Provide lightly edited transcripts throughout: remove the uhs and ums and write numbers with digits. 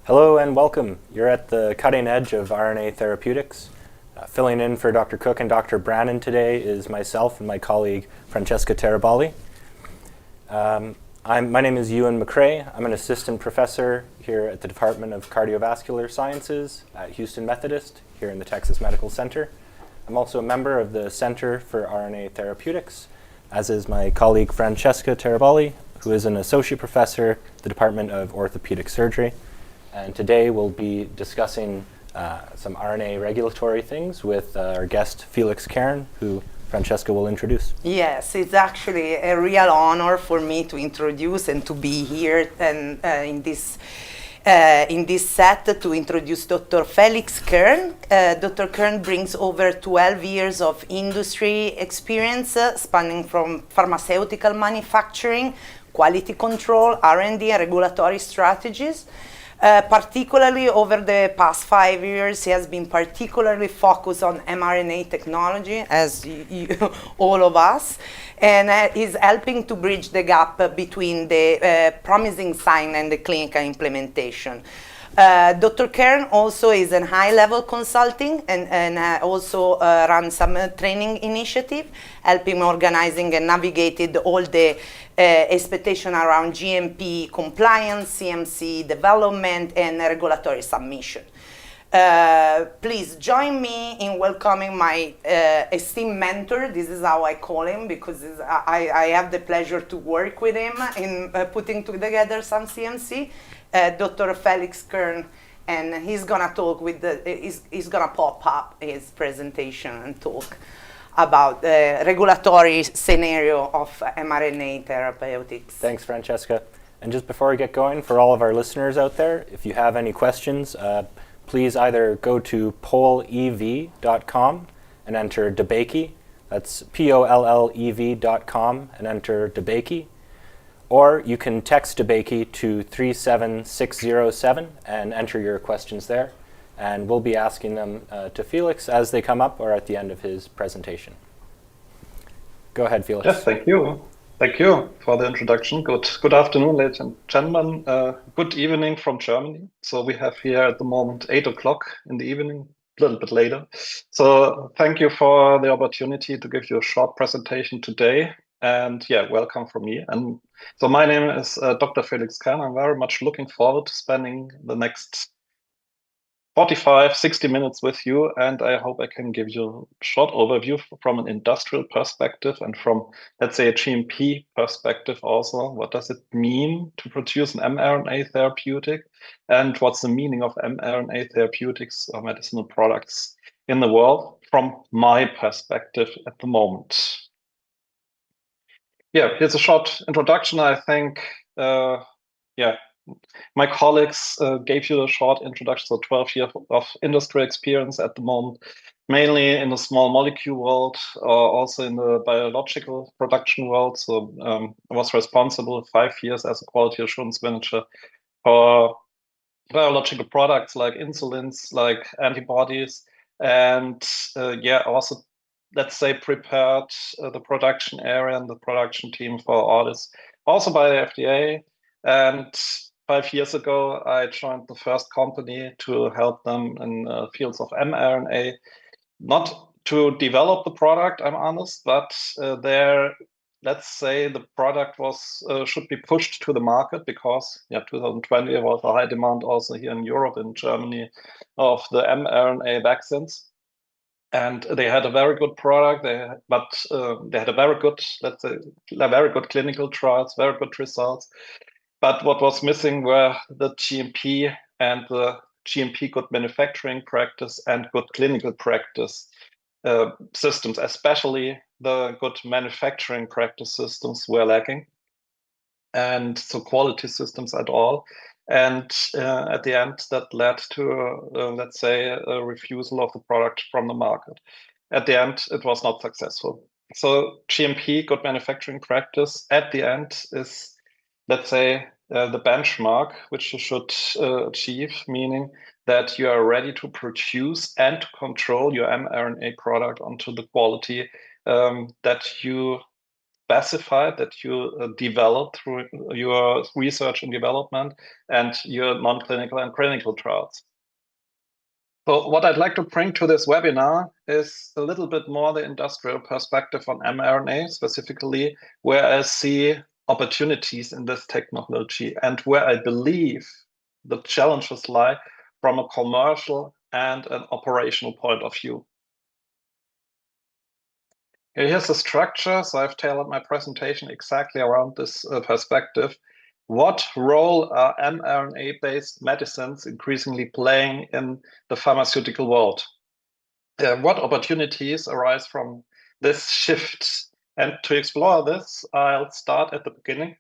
Hello and welcome. You're at the cutting edge of RNA therapeutics. Filling in for Dr. Cook and Dr. Brannon today is myself and my colleague Francesca Taraballi. My name is Ewan McRae. I'm an assistant professor here at the Department of Cardiovascular Sciences at Houston Methodist here in the Texas Medical Center. I'm also a member of the Center for RNA Therapeutics, as is my colleague Francesca Taraballi, who is an associate professor at the Department of Orthopedic Surgery. And today we'll be discussing some RNA regulatory things with our guest Felix Kern, who Francesca will introduce. Yes, it's actually a real honor for me to introduce and to be here and in this set to introduce Dr. Felix Kern. Dr. Kern brings over 12 years of industry experience spanning from pharmaceutical manufacturing, quality control, R&D, and regulatory strategies. Particularly over the past 5 years, he has been particularly focused on mRNA technology, as all of us, and is helping to bridge the gap between the promising sign and the clinical implementation. Dr. Kern also is a high-level consulting and also runs some training initiative, helping organizing and navigated all the expectation around GMP compliance, CMC development, and regulatory submission. Please join me in welcoming my esteemed mentor. This is how I call him because I have the pleasure to work with him in putting together some CMC. Dr. Felix Kern, and he's gonna talk with he's gonna pop up his presentation and talk about the regulatory scenario of mRNA therapeutics. Thanks, Francesca. And just before we get going, for all of our listeners out there, if you have any questions, please either go to pollev.com and enter DeBakey. That's POLLEV.com and enter DeBakey. Or you can text DeBakey to 37607 and enter your questions there. And we'll be asking them to Felix as they come up or at the end of his presentation. Go ahead, Felix. Yes, thank you. Thank you for the introduction. Good afternoon, ladies and gentlemen. Good evening from Germany. So we have here at the moment 8 o'clock in the evening, a little bit later. So thank you for the opportunity to give you a short presentation today. And yeah, welcome from me. And so my name is Dr. Felix Kern. I'm very much looking forward to spending the next 45, 60 minutes with you. And I hope I can give you a short overview from an industrial perspective and from, let's say, a GMP perspective also. What does it mean to produce an mRNA therapeutic? And what's the meaning of mRNA therapeutics or medicinal products in the world from my perspective at the moment? Yeah, here's a short introduction. I think, my colleagues gave you a short introduction. So 12 years of industry experience at the moment, mainly in the small molecule world, also in the biological production world. So I was responsible 5 years as a quality assurance manager for biological products like insulins, like antibodies, and also, let's say, prepared the production area and the production team for audits, also by the FDA. And 5 years ago, I joined the first company to help them in fields of mRNA, not to develop the product, I'm honest, but let's say the product should be pushed to the market because 2020 was a high demand also here in Europe and Germany of the mRNA vaccines. And they had a very good product, but they had a very good, let's say, very good clinical trials, very good results. But what was missing were the GMP and the GMP good manufacturing practice and good clinical practice systems, especially the good manufacturing practice systems were lacking. And so quality systems at all. And at the end, that led to, let's say, a refusal of the product from the market. At the end, it was not successful. So GMP, good manufacturing practice, at the end is, let's say, the benchmark which you should achieve, meaning that you are ready to produce and to control your mRNA product onto the quality that you specified that you develop through your research and development and your non-clinical and clinical trials. So what I'd like to bring to this webinar is a little bit more the industrial perspective on mRNA, specifically where I see opportunities in this technology and where I believe the challenges lie from a commercial and an operational point of view. Here's the structure. So I've tailored my presentation exactly around this perspective. What role are mRNA-based medicines increasingly playing in the pharmaceutical world? What opportunities arise from this shift? And to explore this, I'll start at the beginning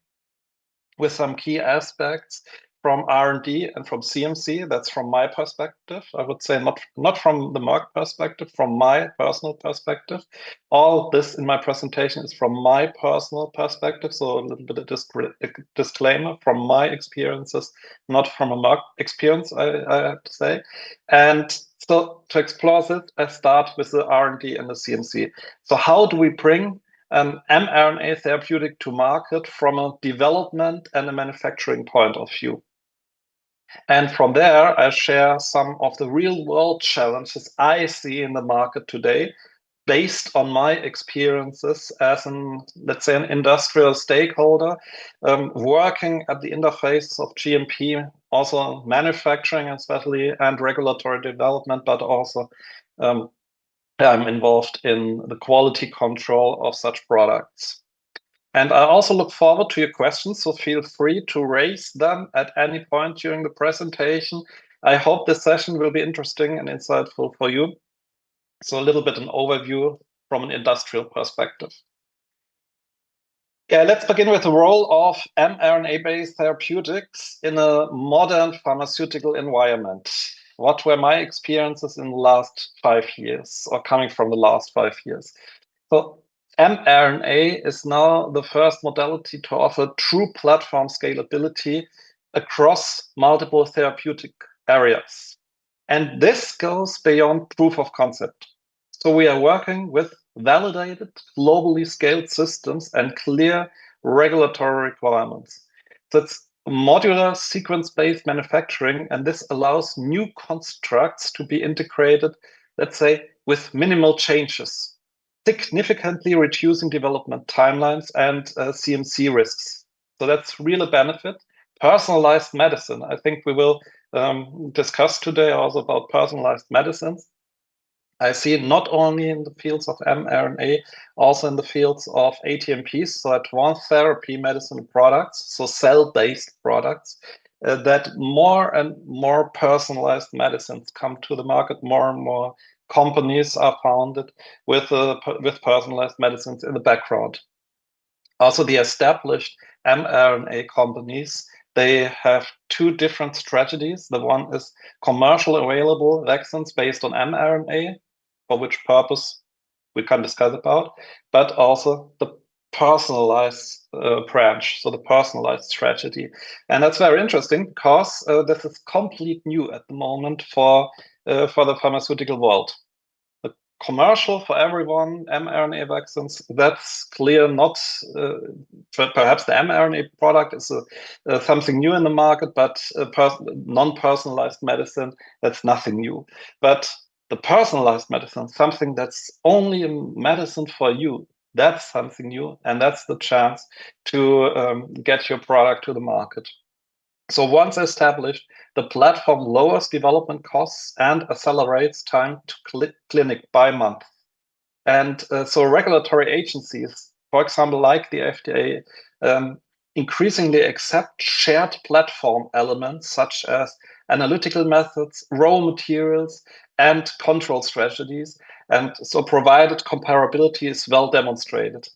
with some key aspects from R&D and from CMC. That's from my perspective. I would say not from the Merck perspective, from my personal perspective. All this in my presentation is from my personal perspective. So a little bit of disclaimer from my experiences, not from a Merck experience, I have to say. And so to explore this, I start with the R&D and the CMC. So how do we bring an mRNA therapeutic to market from a development and a manufacturing point of view? And from there, I share some of the real world challenges I see in the market today based on my experiences as let's say, an industrial stakeholder working at the interface of GMP, also manufacturing especially, and regulatory development, but also I'm involved in the quality control of such products. And I also look forward to your questions, so feel free to raise them at any point during the presentation. I hope this session will be interesting and insightful for you. So a little bit an overview from an industrial perspective. Yeah, let's begin with the role of mRNA-based therapeutics in a modern pharmaceutical environment. What were my experiences in the last 5 years, or coming from the last 5 years? So mRNA is now the first modality to offer true platform scalability across multiple therapeutic areas. And this goes beyond proof of concept. So we are working with validated, globally scaled systems and clear regulatory requirements. So it's modular sequence-based manufacturing, and this allows new constructs to be integrated, let's say, with minimal changes, significantly reducing development timelines and CMC risks. So that's really a benefit. Personalized medicine. I think we will discuss today also about personalized medicines. I see it not only in the fields of mRNA, also in the fields of ATMPs, so advanced therapy medicine products, so cell-based products, that more and more personalized medicines come to the market. More and more companies are founded with personalized medicines in the background. Also, the established mRNA companies, they have two different strategies. The one is commercial available vaccines based on mRNA, for which purpose we can discuss about, but also the personalized branch, so the personalized strategy. And that's very interesting because this is complete new at the moment for the pharmaceutical world. The commercial for everyone, mRNA vaccines, that's clear. Not perhaps the mRNA product is something new in the market, but non-personalized medicine, that's nothing new. But the personalized medicine, something that's only a medicine for you, that's something new, and that's the chance to get your product to the market. So once established, the platform lowers development costs and accelerates time to clinic by month. And so regulatory agencies, for example, like the FDA, increasingly accept shared platform elements such as analytical methods, raw materials, and control strategies. And so provided comparability is well demonstrated.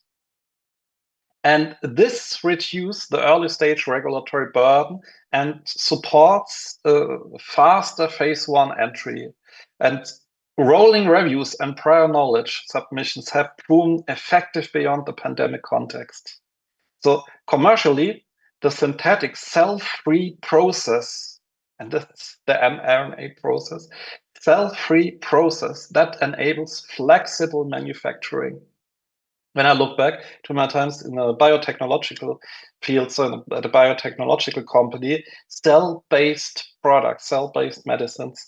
And this reduces the early stage regulatory burden and supports faster phase 1 entry. And rolling reviews and prior knowledge submissions have proven effective beyond the pandemic context. So commercially, the synthetic cell-free process, and that's the mRNA process, cell-free process that enables flexible manufacturing. when I look back to my times in the biotechnological field, so at a biotechnological company, cell-based products, cell-based medicines,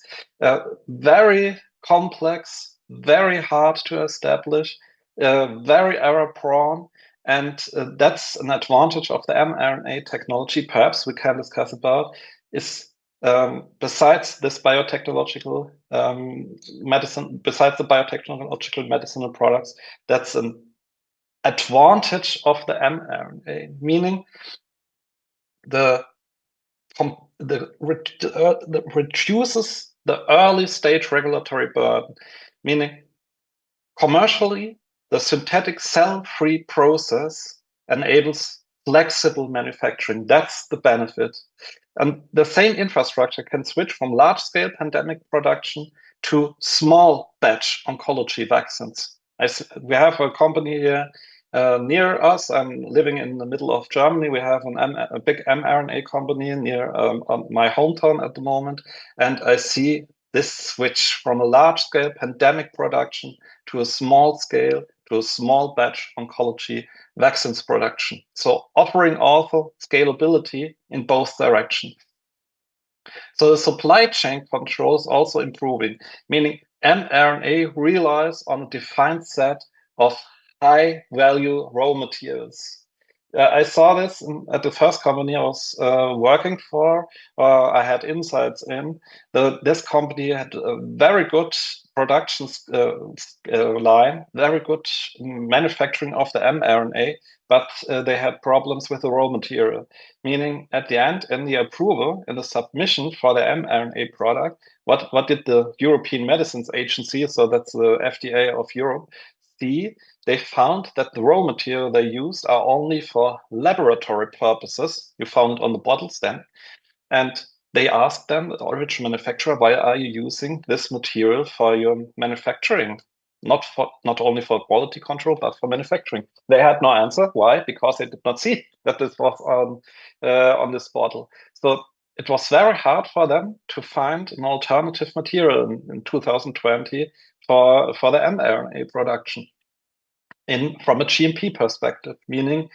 very complex, very hard to establish, very error-prone, and that's an advantage of the mRNA technology. Perhaps we can discuss about is besides this biotechnological medicine, besides the biotechnological medicinal products, that's an advantage of the mRNA, meaning the reduces the early stage regulatory burden, meaning commercially the synthetic cell-free process enables flexible manufacturing. That's the benefit. And the same infrastructure can switch from large-scale pandemic production to small batch oncology vaccines. We have a company here near us. I'm living in the middle of Germany. We have a big mRNA company near my hometown at the moment. And I see this switch from a large-scale pandemic production to a small scale, to a small batch oncology vaccines production. So offering also scalability in both directions. So the supply chain control is also improving, meaning mRNA relies on a defined set of high value raw materials. I saw this at the first company I was working for. I had insights in. This company had a very good production line, very good manufacturing of the mRNA, but they had problems with the raw material. Meaning at the end, in the approval, in the submission for the mRNA product, what did the European Medicines Agency, so that's the FDA of Europe, see? They found that the raw material they used are only for laboratory purposes. You found on the bottles then. And they asked them, the origin manufacturer, why are you using this material for your manufacturing? Not only for quality control, but for manufacturing. They had no answer. Why? Because they did not see that this was on this bottle. So it was very hard for them to find an alternative material in 2020 for the mRNA production. From a GMP perspective, meaning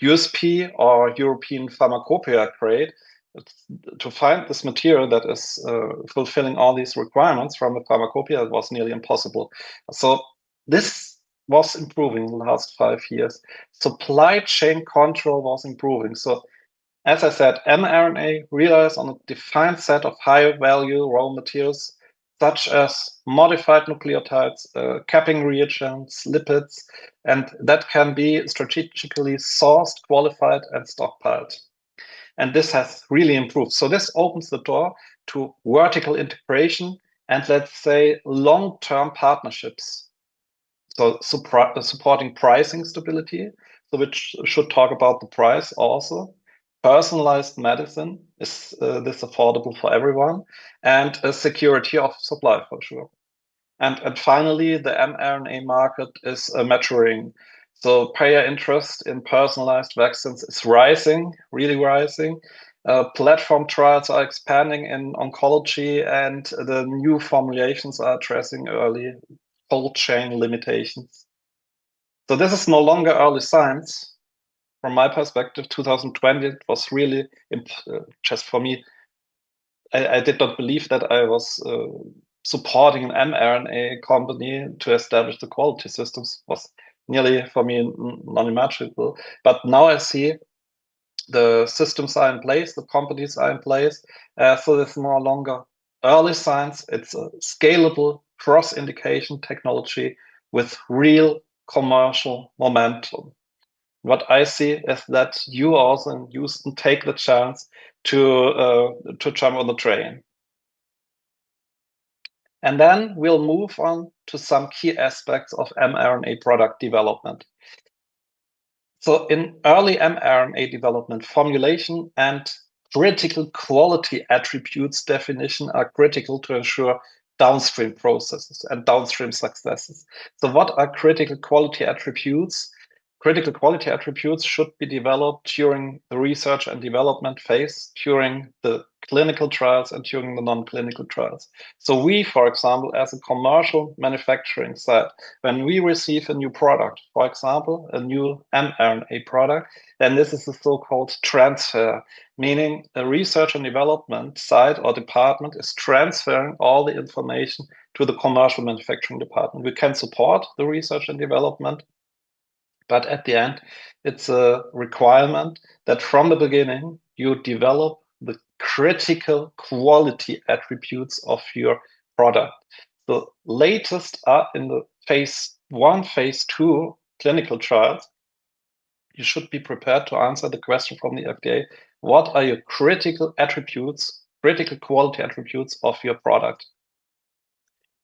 USP or European Pharmacopoeia grade, to find this material that is fulfilling all these requirements from a pharmacopoeia was nearly impossible. So this was improving in the last 5 years. Supply chain control was improving. So as I said, mRNA relies on a defined set of high-value raw materials, such as modified nucleotides, capping reagents, lipids, and that can be strategically sourced, qualified, and stockpiled. And this has really improved. So this opens the door to vertical integration and, let's say, long-term partnerships. So supporting pricing stability, so which should talk about the price also. Personalized medicine, is this affordable for everyone? And a security of supply for sure. And finally, the mRNA market is maturing. So payer interest in personalized vaccines is rising, really rising. Platform trials are expanding in oncology, and the new formulations are addressing early cold chain limitations. So this is no longer early science. From my perspective, 2020 it was really just for me. I did not believe that I was supporting an mRNA company to establish the quality systems. Was nearly for me unimaginable. But now I see the systems are in place, the companies are in place. So it's no longer early science. It's a scalable cross-indication technology with real commercial momentum. What I see is that you also in Houston take the chance to jump on the train. And then we'll move on to some key aspects of mRNA product development. So in early mRNA development, formulation and critical quality attributes definition are critical to ensure downstream processes and downstream successes. So what are critical quality attributes? Critical quality attributes should be developed during the research and development phase, during the clinical trials and during the non-clinical trials. So we, for example, as a commercial manufacturing site, when we receive a new product, for example, a new mRNA product, then this is the so-called transfer, meaning a research and development site or department is transferring all the information to the commercial manufacturing department. We can support the research and development, but at the end, it's a requirement that from the beginning, you develop the critical quality attributes of your product. The latest are in the phase 1, phase 2 clinical trials. You should be prepared to answer the question from the FDA. What are your critical attributes, critical quality attributes of your product?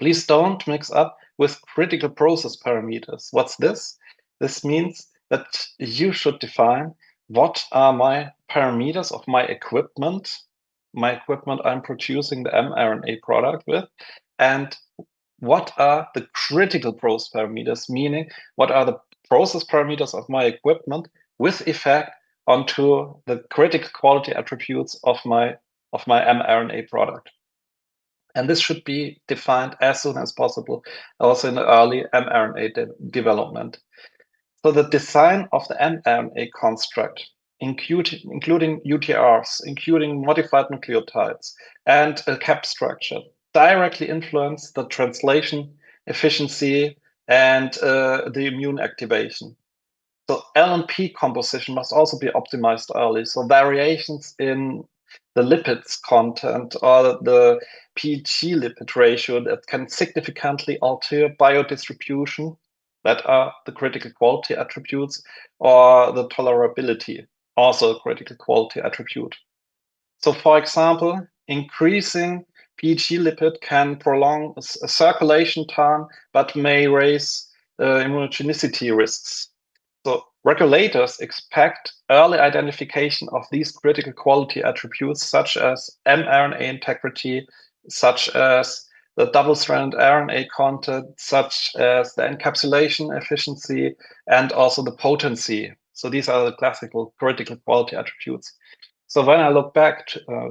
Please don't mix up with critical process parameters. What's this? This means that you should define what are my parameters of my equipment I'm producing the mRNA product with, and what are the critical process parameters, meaning what are the process parameters of my equipment with effect onto the critical quality attributes of my mRNA product. And this should be defined as soon as possible, also in the early mRNA development. So the design of the mRNA construct, including UTRs, including modified nucleotides, and a cap structure, directly influence the translation efficiency and the immune activation. So LNP composition must also be optimized early. So variations in the lipids content or the PEG lipid ratio that can significantly alter biodistribution, that are the critical quality attributes, or the tolerability, also a critical quality attribute. So for example, increasing PEG lipid can prolong a circulation time, but may raise immunogenicity risks. So regulators expect early identification of these critical quality attributes, such as mRNA integrity, such as the double-stranded RNA content, such as the encapsulation efficiency, and also the potency. So these are the classical critical quality attributes. So when I look back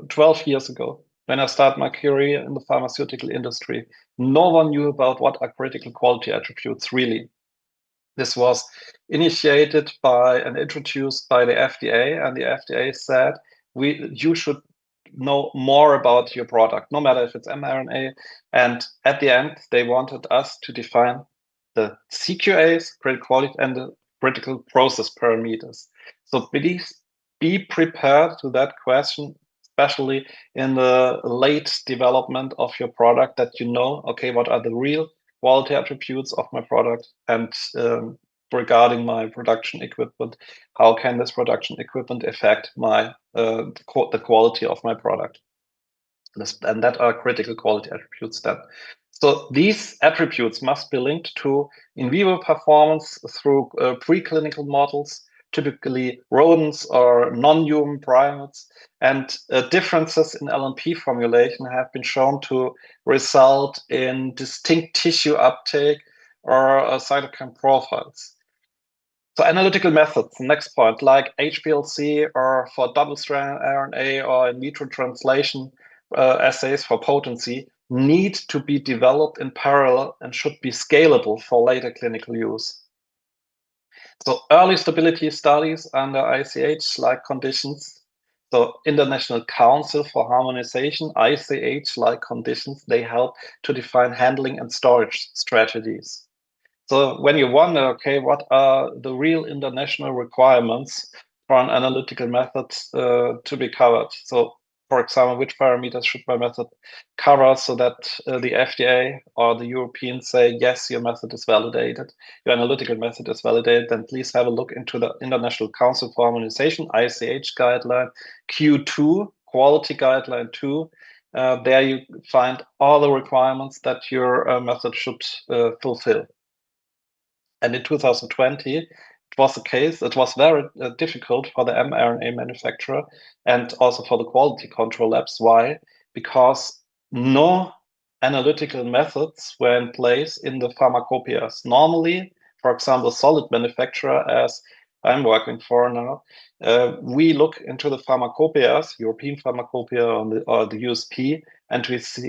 12 years ago, when I started my career in the pharmaceutical industry, no one knew about what are critical quality attributes really. This was initiated by and introduced by the FDA, and the FDA said, you should know more about your product, no matter if it's mRNA. And at the end, they wanted us to define the CQAs, critical quality, and the critical process parameters. So please be prepared to that question, especially in the late development of your product, that you know, okay, what are the real quality attributes of my product, and regarding my production equipment, how can this production equipment affect my the quality of my product? And that are critical quality attributes then. So these attributes must be linked to in vivo performance through preclinical models, typically rodents or non-human primates, and differences in LNP formulation have been shown to result in distinct tissue uptake or cytokine profiles. So analytical methods, next point, like HPLC or for double-stranded RNA or in vitro translation assays for potency, need to be developed in parallel and should be scalable for later clinical use. So early stability studies under ICH-like conditions, so International Council for Harmonization, ICH-like conditions, they help to define handling and storage strategies. So when you wonder, okay, what are the real international requirements for an analytical method to be covered? So for example, which parameters should my method cover so that the FDA or the Europeans say, yes, your method is validated, your analytical method is validated, then please have a look into the International Council for Harmonization, ICH guideline, Q2, quality guideline 2. There you find all the requirements that your method should fulfill. And in 2020, it was the case. It was very difficult for the mRNA manufacturer and also for the quality control labs. Why? Because no analytical methods were in place in the pharmacopoeias. Normally, for example, solid manufacturer as I'm working for now, we look into the pharmacopoeias, European pharmacopoeia or the USP, and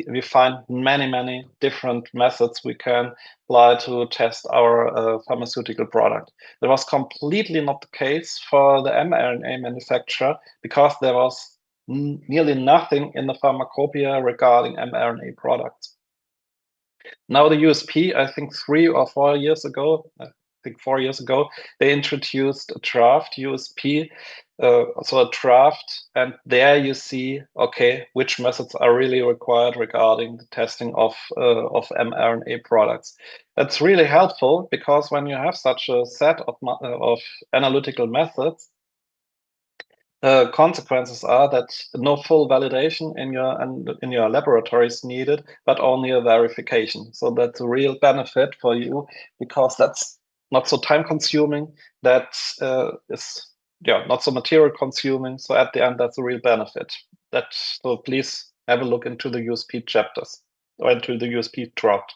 we find many different methods we can apply to test our pharmaceutical product. That was completely not the case for the mRNA manufacturer, because there was nearly nothing in the pharmacopoeia regarding mRNA products. Now the USP, I think 3 or 4 years ago, they introduced a draft USP, so a draft, and there you see, okay, which methods are really required regarding the testing of mRNA products. That's really helpful, because when you have such a set of analytical methods, consequences are that no full validation in your laboratory is needed, but only a verification. So that's a real benefit for you, because that's not so time consuming. That is not so material consuming. So at the end, that's a real benefit. So please have a look into the USP chapters or into the USP draft.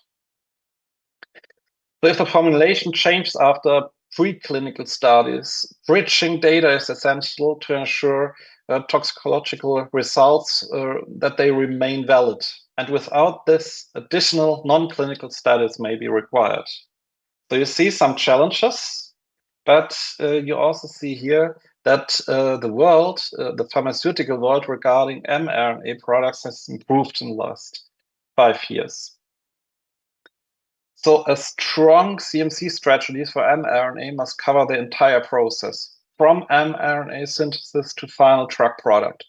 So if the formulation changes after preclinical studies, bridging data is essential to ensure toxicological results that they remain valid. And without this, additional non-clinical studies may be required. So you see some challenges, but you also see here that the pharmaceutical world regarding mRNA products has improved in the last 5 years. So a strong CMC strategy for mRNA must cover the entire process, from mRNA synthesis to final drug product.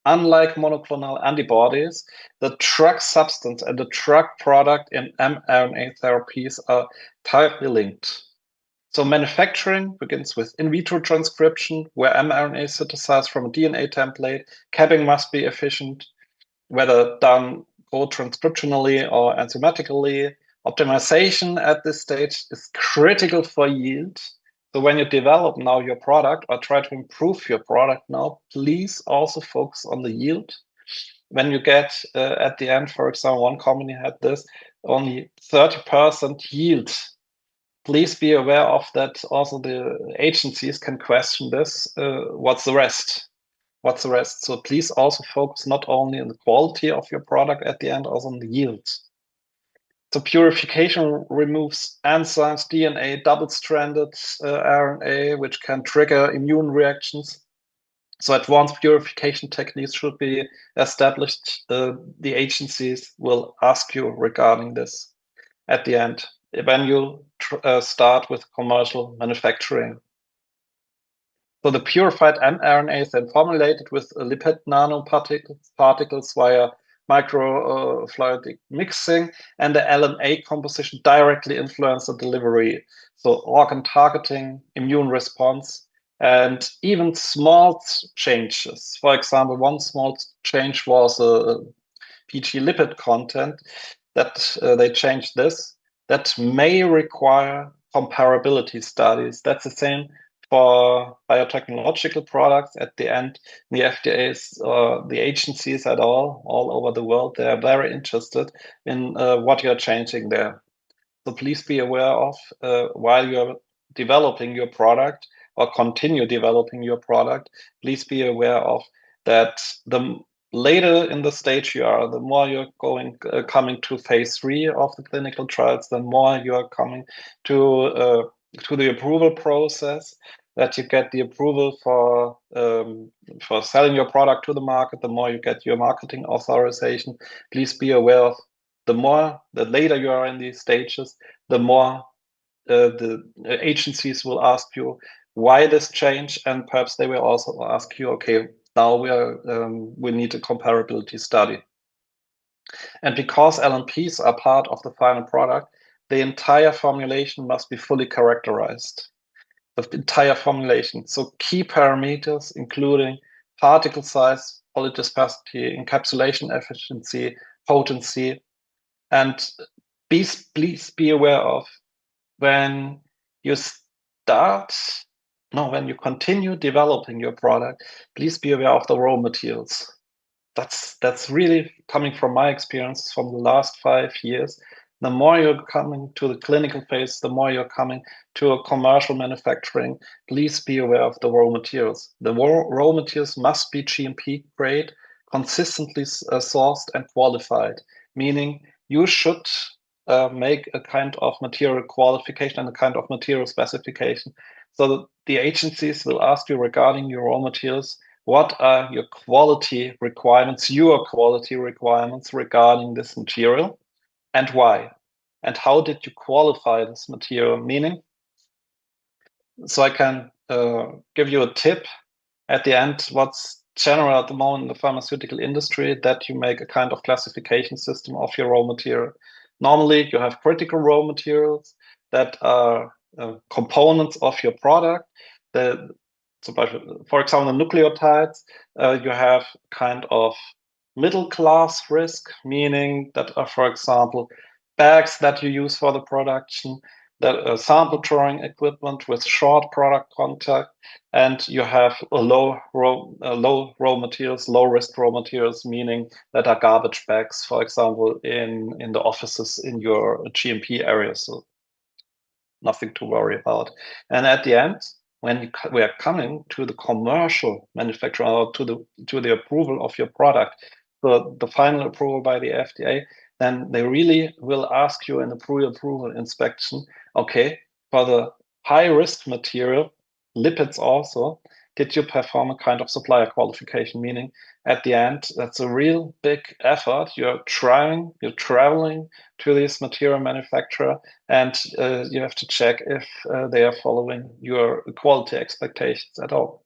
Unlike monoclonal antibodies, the drug substance and the drug product in mRNA therapies are tightly linked. So manufacturing begins with in vitro transcription, where mRNA is synthesized from a DNA template. Capping must be efficient, whether done co-transcriptionally or enzymatically. Optimization at this stage is critical for yield. So when you develop now your product or try to improve your product now, please also focus on the yield. When you get at the end, for example, one company had this, only 30% yield. Please be aware of that. Also the agencies can question this. What's the rest? What's the rest? So please also focus not only on the quality of your product at the end, also on the yield. So purification removes enzymes, DNA, double-stranded RNA, which can trigger immune reactions. So advanced purification techniques should be established. The agencies will ask you regarding this at the end, when you start with commercial manufacturing. So the purified mRNA is then formulated with lipid nanoparticles via microfluidic mixing, and the LNA composition directly influence the delivery. So organ targeting, immune response, and even small changes. For example, one small change was a PG lipid content that they changed this. That may require comparability studies. That's the same for biotechnological products. At the end, the FDA's, the agencies at all over the world, they are very interested in what you're changing there. So please be aware of, while you're developing your product or continue developing your product, please be aware of that. The later in the stage you are, the more you're coming to phase 3 of the clinical trials, the more you are coming to the approval process, that you get the approval for selling your product to the market, the more you get your marketing authorization. Please be aware of the later you are in these stages, the more the agencies will ask you why this change, and perhaps they will also ask you, okay, now we need a comparability study. And because LNPs are part of the final product, the entire formulation must be fully characterized. The entire formulation. So key parameters, including particle size, polydispersity, encapsulation efficiency, potency, and please be aware of when you continue developing your product, please be aware of the raw materials. That's really coming from my experience from the last 5 years. The more you're coming to the clinical phase, the more you're coming to a commercial manufacturing, please be aware of the raw materials. The raw materials must be GMP grade, consistently sourced and qualified, meaning you should make a kind of material qualification and a kind of material specification. So that the agencies will ask you regarding your raw materials, what are your quality requirements regarding this material, and why? And how did you qualify this material? Meaning, so I can give you a tip at the end, what's general at the moment in the pharmaceutical industry, that you make a kind of classification system of your raw material. Normally, you have critical raw materials that are components of your product. So for example, the nucleotides, you have kind of middle class risk, meaning that are, for example, bags that you use for the production, that sample drawing equipment with short product contact, and you have low risk raw materials, meaning that are garbage bags, for example, in the offices in your GMP area. So nothing to worry about. And at the end, when we are coming to the commercial manufacturer, or to the approval of your product, the final approval by the FDA, then they really will ask you in the pre-approval inspection, okay, for the high-risk material, lipids also, did you perform a kind of supplier qualification? Meaning, at the end, that's a real big effort. You're traveling to this material manufacturer, and you have to check if they are following your quality expectations at all.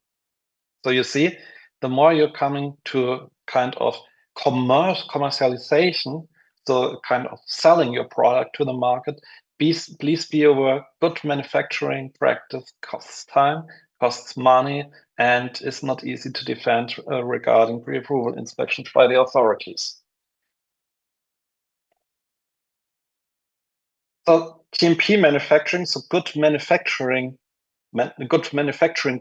So you see, the more you're coming to kind of commercialization, so kind of selling your product to the market, please be aware, good manufacturing practice costs time, costs money, and is not easy to defend regarding pre-approval inspections by the authorities. So GMP manufacturing, so good manufacturing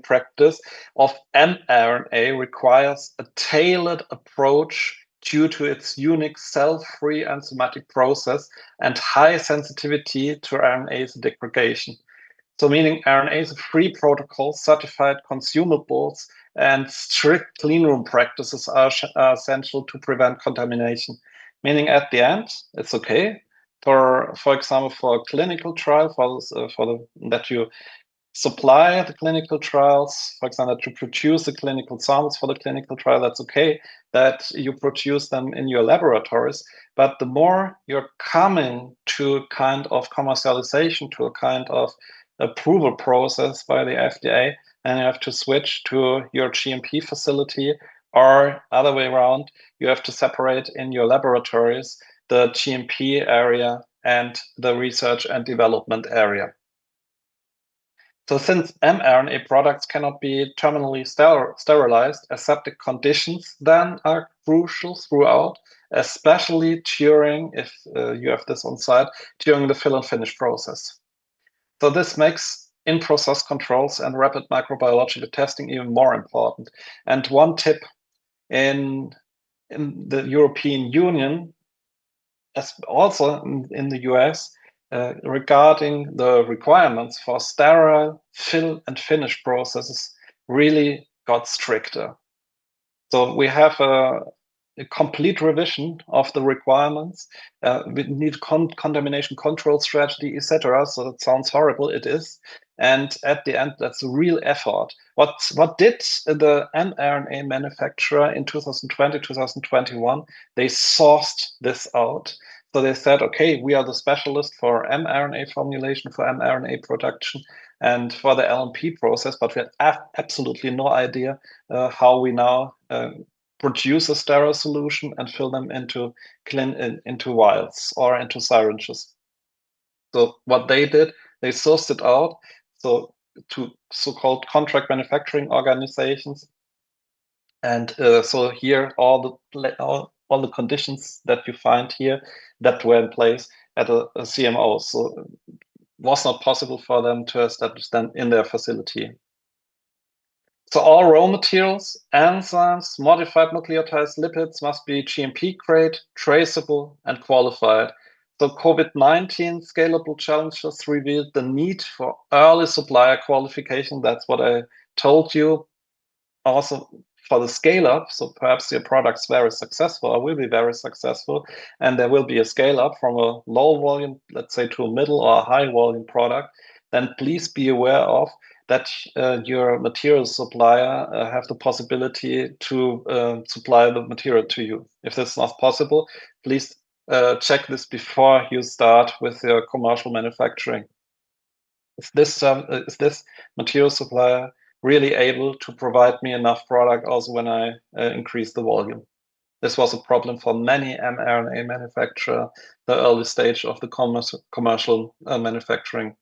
practice of mRNA requires a tailored approach due to its unique cell-free enzymatic process and high sensitivity to RNase degradation. So meaning RNase-free protocols, certified consumables, and strict cleanroom practices are essential to prevent contamination. Meaning at the end, it's okay for example, for a clinical trial, that you supply the clinical trials, for example, that you produce the clinical samples for the clinical trial, that's okay, that you produce them in your laboratories. But the more you're coming to a kind of commercialization, to a kind of approval process by the FDA, and you have to switch to your GMP facility, or other way around, you have to separate in your laboratories the GMP area and the research and development area. So since mRNA products cannot be terminally sterilized, aseptic conditions then are crucial throughout, especially during, if you have this on site, during the fill and finish process. So this makes in-process controls and rapid microbiological testing even more important. And one tip in the European Union, as also in the US, regarding the requirements for sterile fill and finish processes really got stricter. So we have a complete revision of the requirements. We need contamination control strategy, etc. So that sounds horrible, it is. And at the end, that's a real effort. What did the mRNA manufacturer in 2020, 2021? They sourced this out. So they said, okay, we are the specialist for mRNA formulation, for mRNA production, and for the LNP process, but we had absolutely no idea how we now produce a sterile solution and fill them into vials or into syringes. So what they did, they sourced it out, so to so-called contract manufacturing organizations, and so here all the conditions that you find here that were in place at a CMO. So it was not possible for them to establish them in their facility. So all raw materials, enzymes, modified nucleotides, lipids must be GMP grade, traceable, and qualified. So COVID-19 scalable challenges revealed the need for early supplier qualification. That's what I told you. Also for the scale up, so perhaps your product's very successful or will be very successful, and there will be a scale up from a low volume, let's say, to a middle or a high volume product, then please be aware of that your material supplier have the possibility to supply the material to you. If this is not possible, please check this before you start with your commercial manufacturing. Is this material supplier really able to provide me enough product also when I increase the volume? This was a problem for many mRNA manufacturer, the early stage of the commercial manufacturing.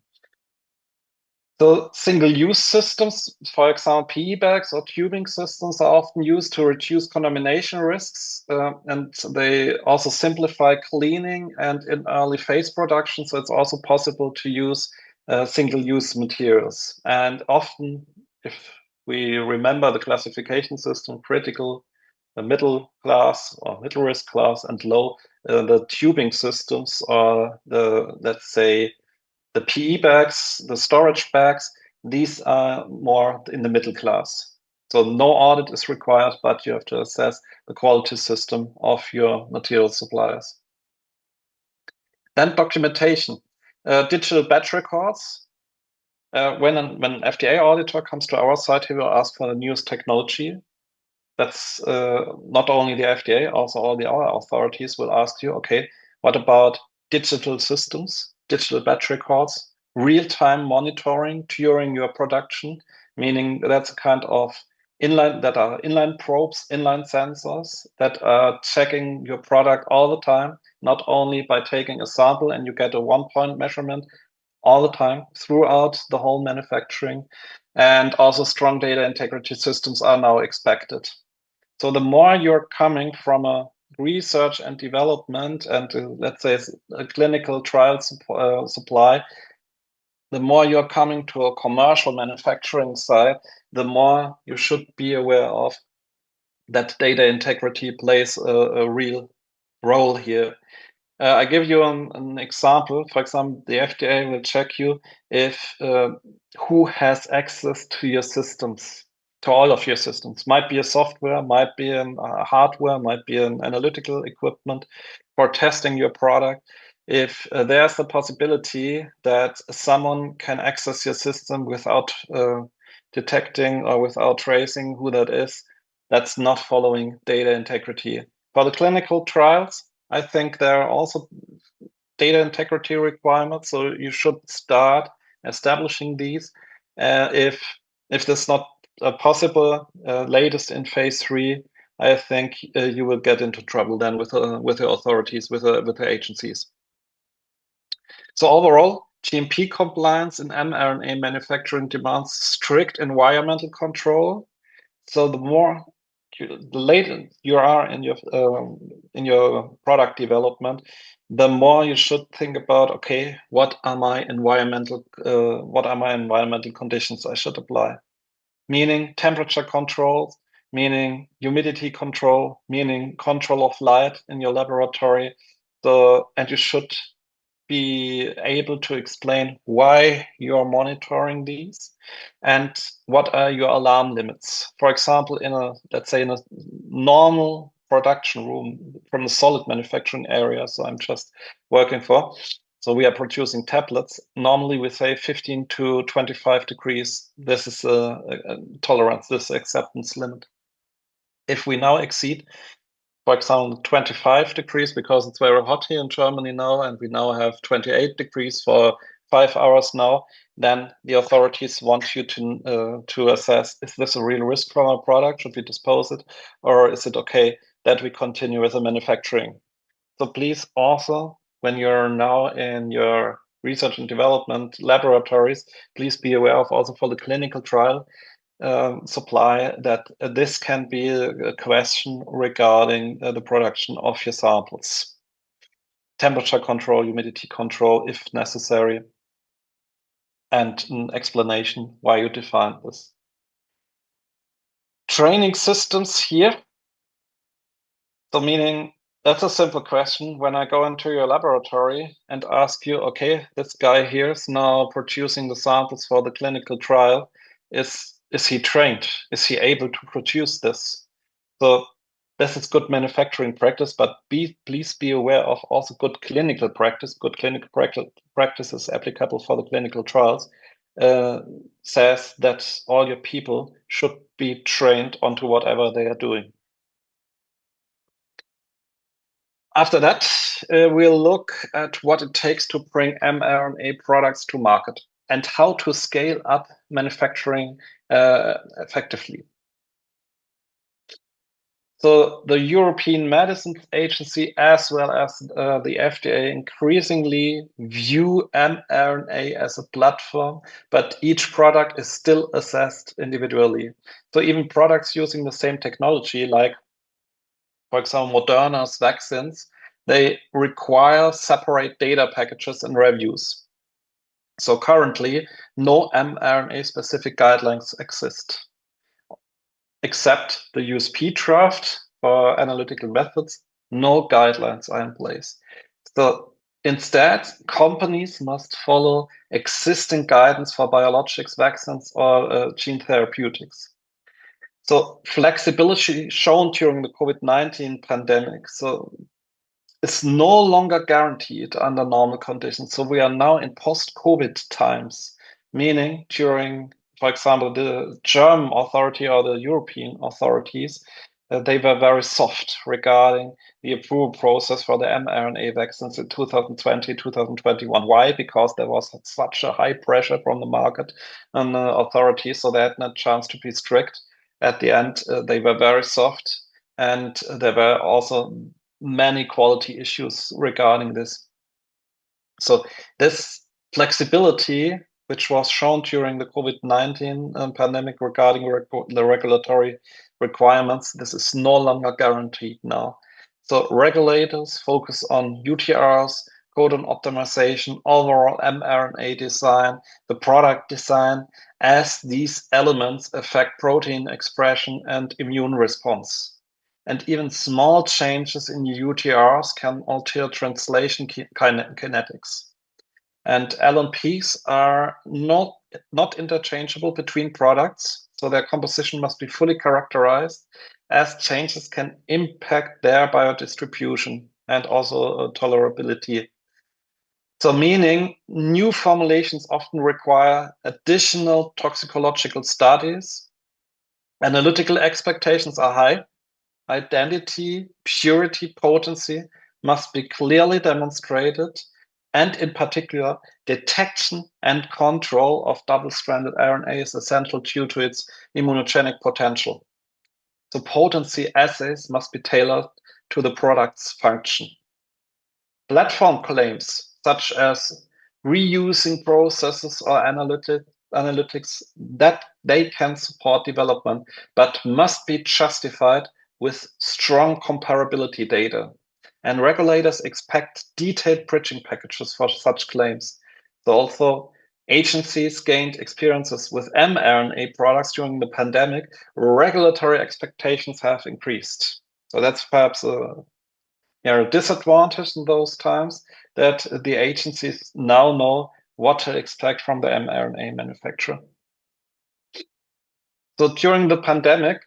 So single-use systems, for example, PE bags or tubing systems, are often used to reduce contamination risks, and they also simplify cleaning and in early phase production. So it's also possible to use single-use materials. And often, if we remember the classification system, critical, middle class or middle risk class, and low, the tubing systems are the, let's say, the PE bags, the storage bags, these are more in the middle class. So no audit is required, but you have to assess the quality system of your material suppliers. Then documentation. Digital batch records. When an FDA auditor comes to our site, he will ask for the newest technology. That's not only the FDA, also all the other authorities will ask you, okay, what about digital systems, digital batch records, real-time monitoring during your production, meaning that's a kind of inline probes, inline sensors that are checking your product all the time, not only by taking a sample and you get a one-point measurement all the time throughout the whole manufacturing. And also strong data integrity systems are now expected. So the more you're coming from a research and development and let's say a clinical trial supply, the more you're coming to a commercial manufacturing side, the more you should be aware of that data integrity plays a real role here. I give you an example. For example, the FDA will check you if who has access to your systems, to all of your systems. Might be a software, might be a hardware, might be an analytical equipment for testing your product. If there's a possibility that someone can access your system without detecting or without tracing who that is, that's not following data integrity. For the clinical trials, I think there are also data integrity requirements, so you should start establishing these. If this is not possible, latest in phase 3, I think you will get into trouble then with the authorities, with the agencies. So overall, GMP compliance in mRNA manufacturing demands strict environmental control. So the later you are in your product development, the more you should think about, okay, what are my environmental conditions I should apply? Meaning temperature control, meaning humidity control, meaning control of light in your laboratory. And you should be able to explain why you are monitoring these and what are your alarm limits. For example, let's say in a normal production room from the solid manufacturing area, so I'm just working for, so we are producing tablets. Normally we say 15 to 25 degrees. This is a tolerance, this acceptance limit. If we now exceed, for example, 25 degrees, because it's very hot here in Germany now, and we now have 28 degrees for 5 hours now, then the authorities want you to assess, is this a real risk for our product? Should we dispose it? Or is it okay that we continue with the manufacturing? So please also, when you're now in your research and development laboratories, please be aware of also for the clinical trial supply that this can be a question regarding the production of your samples. Temperature control, humidity control if necessary, and an explanation why you define this. Training systems here. So meaning That's a simple question. When I go into your laboratory and ask you, okay, this guy here is now producing the samples for the clinical trial. Is he trained? Is he able to produce this? So this is good manufacturing practice, but please be aware of also good clinical practice. Good clinical practice is applicable for the clinical trials. Says that all your people should be trained onto whatever they are doing. After that, we'll look at what it takes to bring mRNA products to market and how to scale up manufacturing effectively. So the European Medicines Agency, as well as the FDA, increasingly view mRNA as a platform, but each product is still assessed individually. So even products using the same technology, like, for example, Moderna's vaccines, they require separate data packages and reviews. So currently, no mRNA-specific guidelines exist, except the USP draft for analytical methods. No guidelines are in place. So instead, companies must follow existing guidance for biologics, vaccines, or gene therapeutics. So flexibility shown during the COVID-19 pandemic. So is no longer guaranteed under normal conditions. So we are now in post-COVID times, meaning during, for example, the German authority or the European authorities, they were very soft regarding the approval process for the mRNA vaccines in 2020, 2021. Why? Because there was such a high pressure from the market and the authorities, so they had no chance to be strict. At the end, they were very soft, and there were also many quality issues regarding this. So this flexibility, which was shown during the COVID-19 pandemic regarding the regulatory requirements, this is no longer guaranteed now. So regulators focus on UTRs, codon optimization, overall mRNA design, the product design, as these elements affect protein expression and immune response. And even small changes in UTRs can alter translation kinetics. And LNPs are not interchangeable between products, so their composition must be fully characterized, as changes can impact their biodistribution and also tolerability. So meaning new formulations often require additional toxicological studies. Analytical expectations are high. Identity, purity, potency must be clearly demonstrated, and in particular, detection and control of double-stranded RNA is essential due to its immunogenic potential. So potency assays must be tailored to the product's function. Platform claims, such as reusing processes or analytics, that they can support development, but must be justified with strong comparability data. And regulators expect detailed bridging packages for such claims. So also, agencies gained experiences with mRNA products during the pandemic. Regulatory expectations have increased. So that's perhaps a disadvantage in those times, that the agencies now know what to expect from the mRNA manufacturer. So during the pandemic,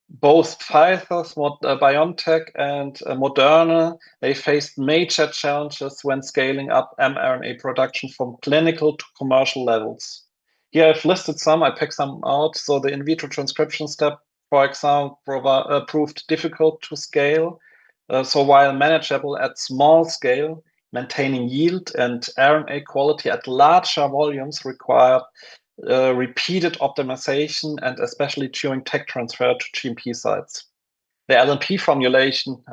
both Pfizer, BioNTech, and Moderna, they faced major challenges when scaling up mRNA production from clinical to commercial levels. Here I've listed some, I picked some out. So the in vitro transcription step, for example, proved difficult to scale. So while manageable at small scale, maintaining yield and RNA quality at larger volumes required repeated optimization, and especially during tech transfer to GMP sites. The LNP formulation,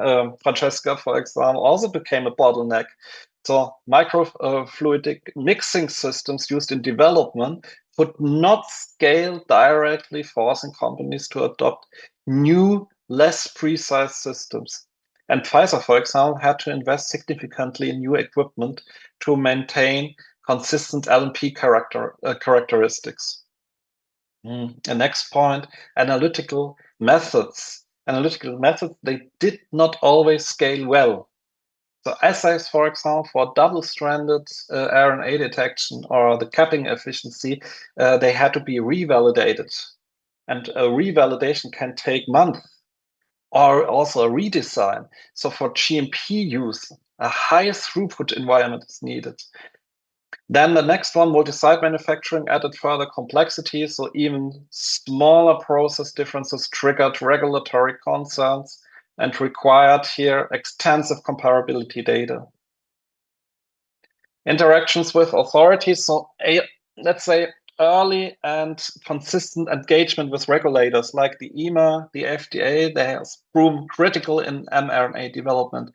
Francesca, for example, also became a bottleneck. So microfluidic mixing systems used in development could not scale directly, forcing companies to adopt new, less precise systems. And Pfizer, for example, had to invest significantly in new equipment to maintain consistent LNP characteristics. The next point, analytical methods analytical methods, they did not always scale well. So assays, for example, for double-stranded RNA detection or the capping efficiency, they had to be revalidated. And a revalidation can take months, or also a redesign. So for GMP use, a high throughput environment is needed. Then the next one, multi-site manufacturing, added further complexity. So even smaller process differences triggered regulatory concerns and required here extensive comparability data. Interactions with authorities, so let's say early and consistent engagement with regulators like the EMA, the FDA, they have proven critical in mRNA development.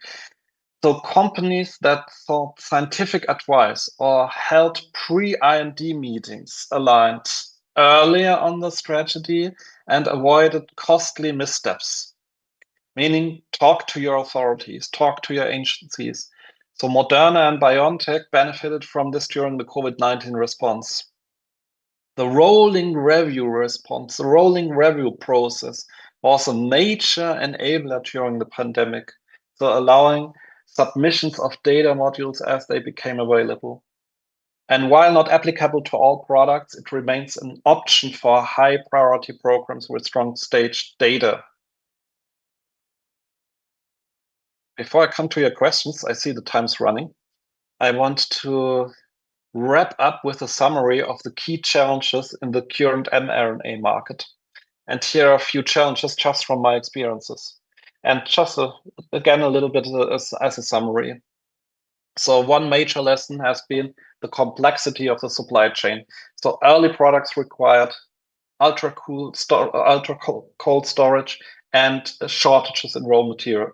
So companies that sought scientific advice or held pre-IND meetings aligned earlier on the strategy and avoided costly missteps. Meaning, talk to your authorities, talk to your agencies. So Moderna and BioNTech benefited from this during the COVID-19 response. The rolling review response, the rolling review process was a major enabler during the pandemic. So allowing submissions of data modules as they became available. And while not applicable to all products, it remains an option for high priority programs with strong staged data. Before I come to your questions, I see the time's running. I want to wrap up with a summary of the key challenges in the current mRNA market. And here are a few challenges just from my experiences. And just again, a little bit as a summary. So one major lesson has been the complexity of the supply chain. So early products required ultra cold storage and shortages in raw material.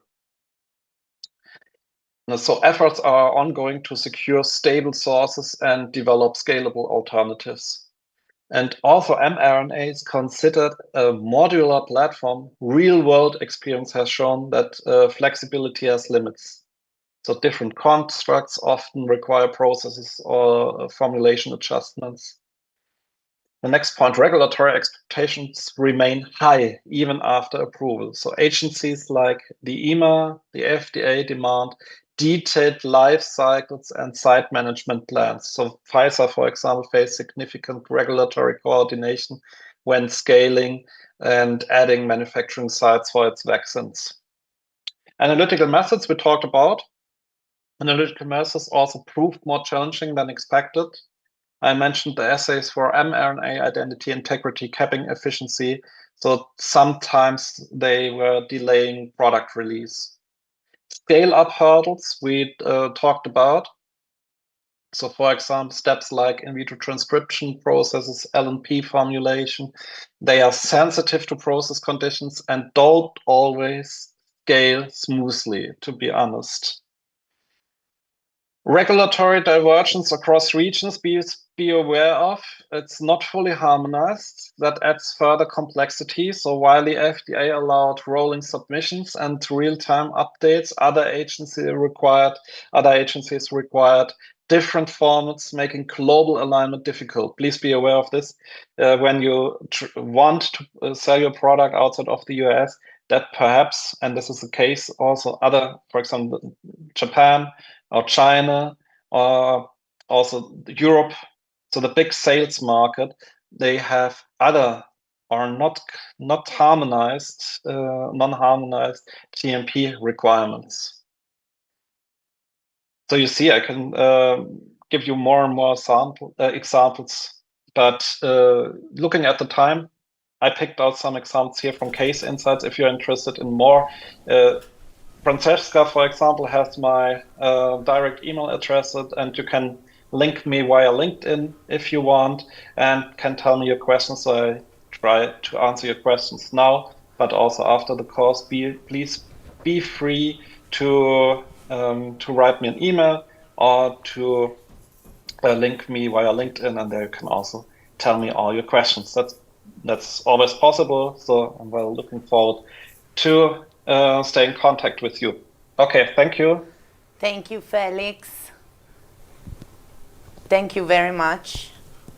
So efforts are ongoing to secure stable sources and develop scalable alternatives. And also mRNA is considered a modular platform. Real-world experience has shown that flexibility has limits. So different constructs often require processes or formulation adjustments. The next point, regulatory expectations remain high even after approval. So agencies like the EMA, the FDA demand detailed life cycles and site management plans. So Pfizer, for example, faced significant regulatory coordination when scaling and adding manufacturing sites for its vaccines. Analytical methods we talked about. Analytical methods also proved more challenging than expected. I mentioned the assays for mRNA identity, integrity, capping efficiency. So sometimes they were delaying product release. Scale-up hurdles we talked about. So for example, steps like in vitro transcription processes, LNP formulation, they are sensitive to process conditions and don't always scale smoothly, to be honest. Regulatory divergence across regions, be aware of. It's not fully harmonized. That adds further complexity. So while the FDA allowed rolling submissions and real-time updates, other agencies required different formats, making global alignment difficult. Please be aware of this. When you want to sell your product outside of the US, that perhaps, and this is the case, also other, for example, Japan or China or also Europe, so the big sales market, they have other or not harmonized, non-harmonized GMP requirements. So you see, I can give you more and more examples, but looking at the time, I picked out some examples here from Case Insights. If you're interested in more, Francesca, for example, has my direct email address, and you can link me via LinkedIn if you want, and can tell me your questions. So I try to answer your questions now, but also after the course. Please be free to write me an email or to link me via LinkedIn, and there you can also tell me all your questions. That's always possible. So I'm well looking forward to stay in contact with you. Okay, thank you. Thank you, Felix. Thank you very much.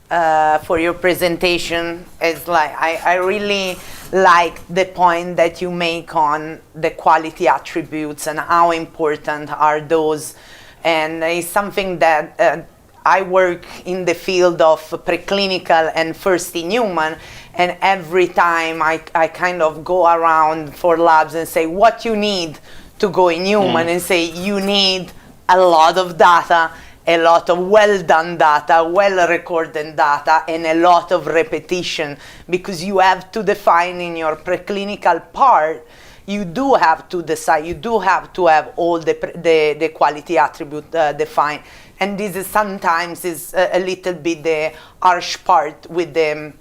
for your presentation. It's like I really like the point that you make on the quality attributes and how important are those. And it's something that I work in the field of preclinical and first in human, and every time I kind of go around for labs and say what you need to go in human, and say you need a lot of data, a lot of well-done data, well-recorded data, and a lot of repetition, because you have to define in your preclinical part, you do have to decide, you do have to have all the quality attribute defined. And this is sometimes is a little bit the harsh part with the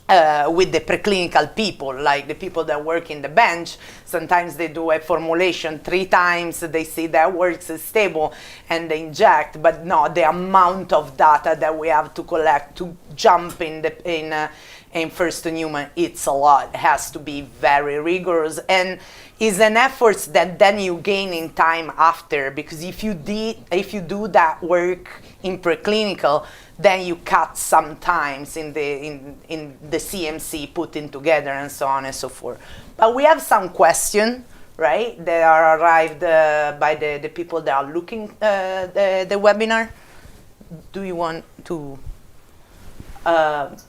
preclinical people, like the people that work in the bench. Sometimes they do a formulation 3 times, they see that works is stable, and they inject. But no, the amount of data that we have to collect to jump in first in human, it's a lot. It has to be very rigorous, and is an effort that then you gain in time after, because if you do that work in preclinical, then you cut some times in the CMC putting together and so on and so forth. But we have some questions, right, that are arrived by the people that are looking the webinar. Do you want to?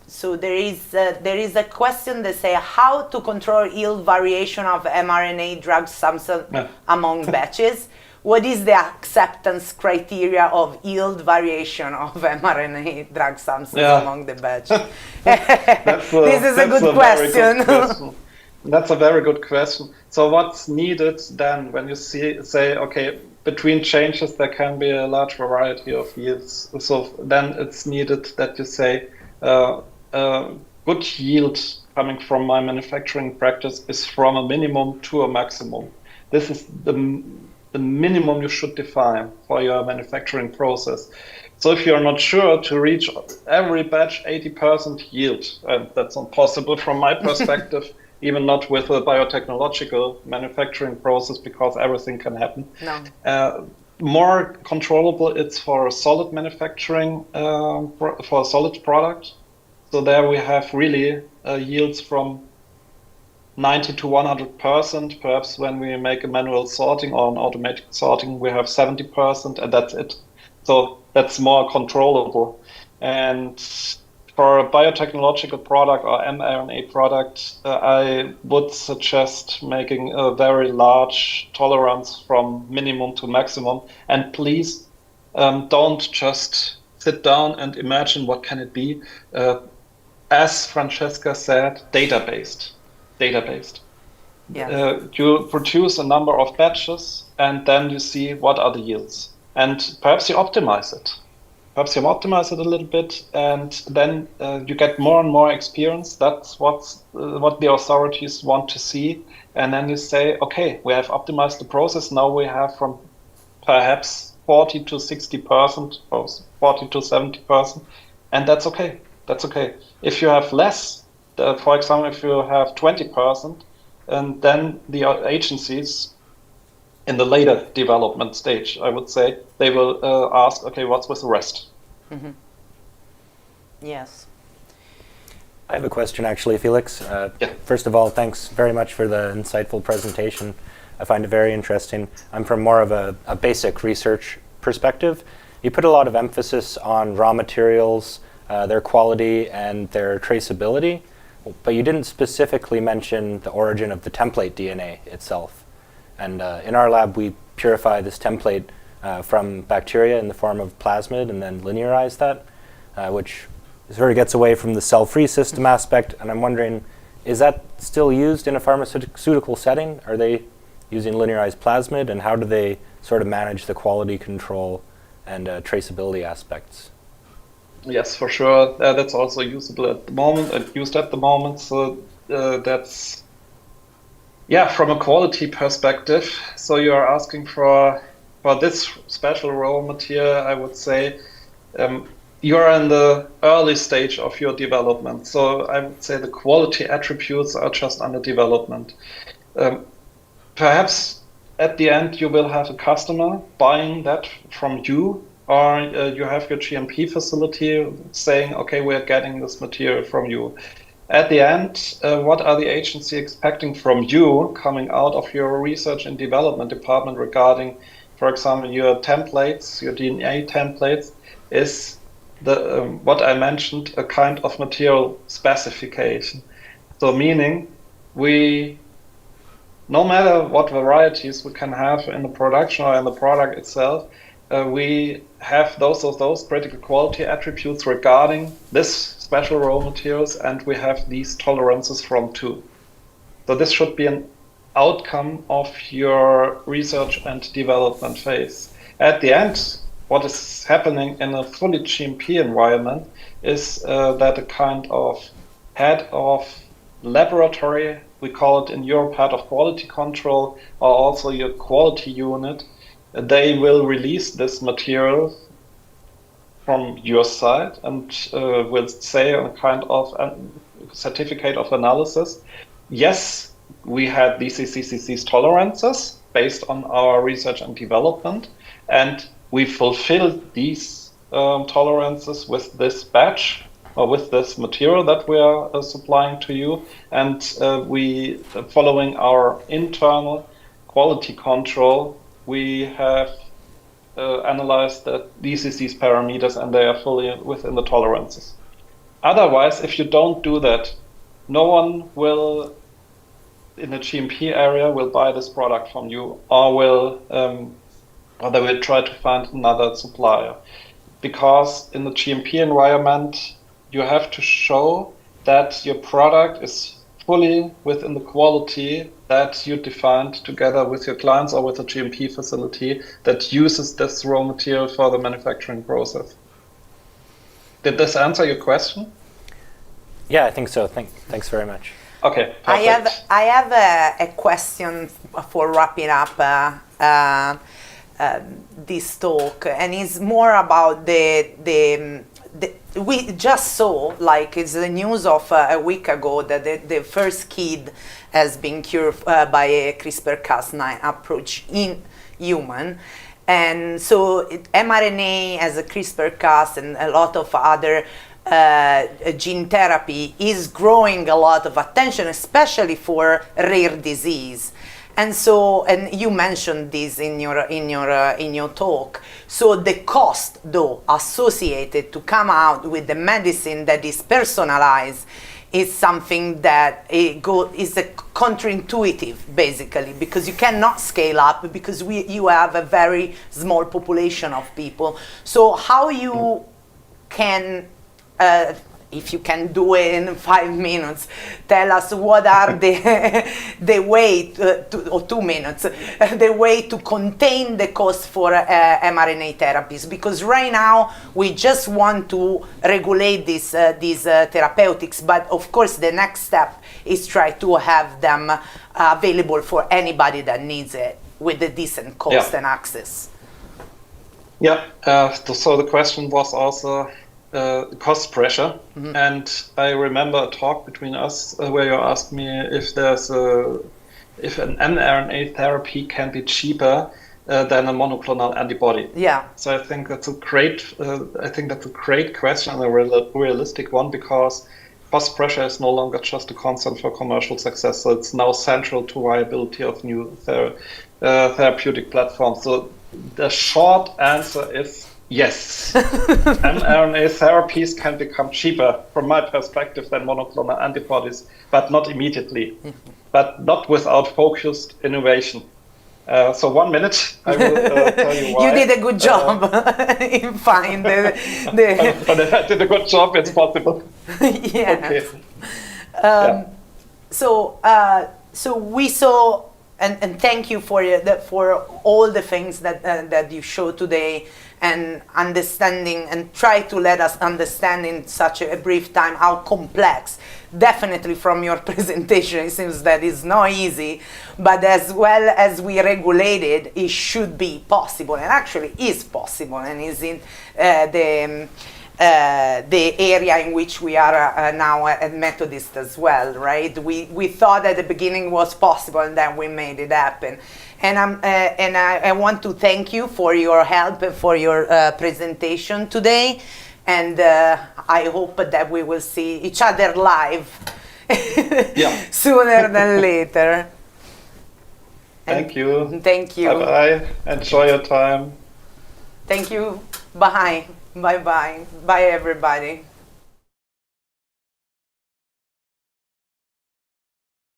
So there is a question that say how to control yield variation of mRNA drug substance among batches. What is the acceptance criteria of yield variation of mRNA drug substance among the batch? This is a good question. That's a very good question. So what's needed then when you say, okay, between changes there can be a large variety of yields. So then it's needed that you say, good yield coming from my manufacturing practice is from a minimum to a maximum. This is the minimum you should define for your manufacturing process. So if you're not sure to reach every batch 80% yield, and that's not possible from my perspective, even not with a biotechnological manufacturing process, because everything can happen. No. More controllable it's for a solid manufacturing, for a solid product. So there we have really yields from 90 to 100%. Perhaps when we make a manual sorting or an automatic sorting, we have 70%, and that's it. So that's more controllable. And for a biotechnological product or mRNA product, I would suggest making a very large tolerance from minimum to maximum. And please don't just sit down and imagine what can it be. As Francesca said, data-based. Yeah. You produce a number of batches, and then you see what are the yields. And perhaps you optimize it. Perhaps you optimize it a little bit, and then you get more and more experience. That's what the authorities want to see. And then you say, okay, we have optimized the process. Now we have from perhaps 40 to 60%, or 40 to 70%, and that's okay. That's okay. If you have less, for example, if you have 20%, and then the agencies in the later development stage, I would say, they will ask, okay, what's with the rest? Mm-hmm. Yes. I have a question actually, Felix. First of all, thanks very much for the insightful presentation. I find it very interesting. I'm from more of a basic research perspective. You put a lot of emphasis on raw materials, their quality and their traceability, but you didn't specifically mention the origin of the template DNA itself. And in our lab, we purify this template from bacteria in the form of plasmid and then linearize that, which sort of gets away from the cell-free system aspect. And I'm wondering, is that still used in a pharmaceutical setting? Are they using linearized plasmid, and how do they sort of manage the quality control and traceability aspects? Yes, for sure. That's also usable at the moment and used at the moment. So that's, from a quality perspective. So you are asking for this special raw material, I would say, you are in the early stage of your development. So I would say the quality attributes are just under development. Perhaps at the end you will have a customer buying that from you, or you have your GMP facility saying, okay, we're getting this material from you. At the end, what are the agency expecting from you coming out of your research and development department regarding, for example, your templates, your DNA templates, is what I mentioned, a kind of material specification. So meaning no matter what varieties we can have in the production or in the product itself, we have those critical quality attributes regarding this special raw materials, and we have these tolerances from too. So this should be an outcome of your research and development phase. At the end, what is happening in a fully GMP environment is that a kind of head of laboratory, we call it in Europe head of quality control, or also your quality unit, they will release this material from your side and will say on a kind of certificate of analysis, yes, we had these tolerances based on our research and development, and we fulfilled these tolerances with this batch or with this material that we are supplying to you, and we, following our internal quality control, we have analyzed that these parameters and they are fully within the tolerances. Otherwise, if you don't do that, no one will in the GMP area will buy this product from you, or they will try to find another supplier. Because in the GMP environment, you have to show that your product is fully within the quality that you defined together with your clients or with a GMP facility that uses this raw material for the manufacturing process. Did this answer your question? Yeah, I think so. Thanks very much. Okay, perfect. I have a question for wrapping up this talk, and it's more about we just saw, like it's the news of a week ago, that the first kid has been cured by a CRISPR-Cas9 approach in human. And so mRNA as a CRISPR-Cas and a lot of other gene therapy is growing a lot of attention, especially for rare disease. And so, and you mentioned this in your talk. So the cost, though, associated to come out with the medicine that is personalized is something that is a counterintuitive, basically, because you cannot scale up because you have a very small population of people. So how you can if you can do it in 5 minutes, tell us what are the way or 2 minutes, the way to contain the cost for mRNA therapies, because right now we just want to regulate these therapeutics, but of course the next step is try to have them available for anybody that needs it with a decent cost and access. Yeah, so the question was also cost pressure, and I remember a talk between us where you asked me if if an mRNA therapy can be cheaper than a monoclonal antibody. Yeah. So I think that's a great question and a realistic one, because cost pressure is no longer just a concern for commercial success. So it's now central to viability of new therapeutic platforms. So the short answer is yes. mRNA therapies can become cheaper, from my perspective, than monoclonal antibodies, but not immediately, but not without focused innovation. So 1 minute, I will tell you why. You did a good job in finding the... But if I did a good job, it's possible. Yeah. Okay. So we saw, and thank you for all the things that you showed today, and understanding, and try to let us understand in such a brief time how complex. Definitely from your presentation it seems that it's not easy, but as well as we regulate it, it should be possible, and actually is possible, and is in the area in which we are now at Methodist as well, right? We thought at the beginning was possible, and then we made it happen. And I want to thank you for your help and for your presentation today. And I hope that we will see each other live sooner than later. Thank you. Thank you. Bye-bye. Enjoy your time. Thank you. Bye. Bye-bye. Bye, everybody.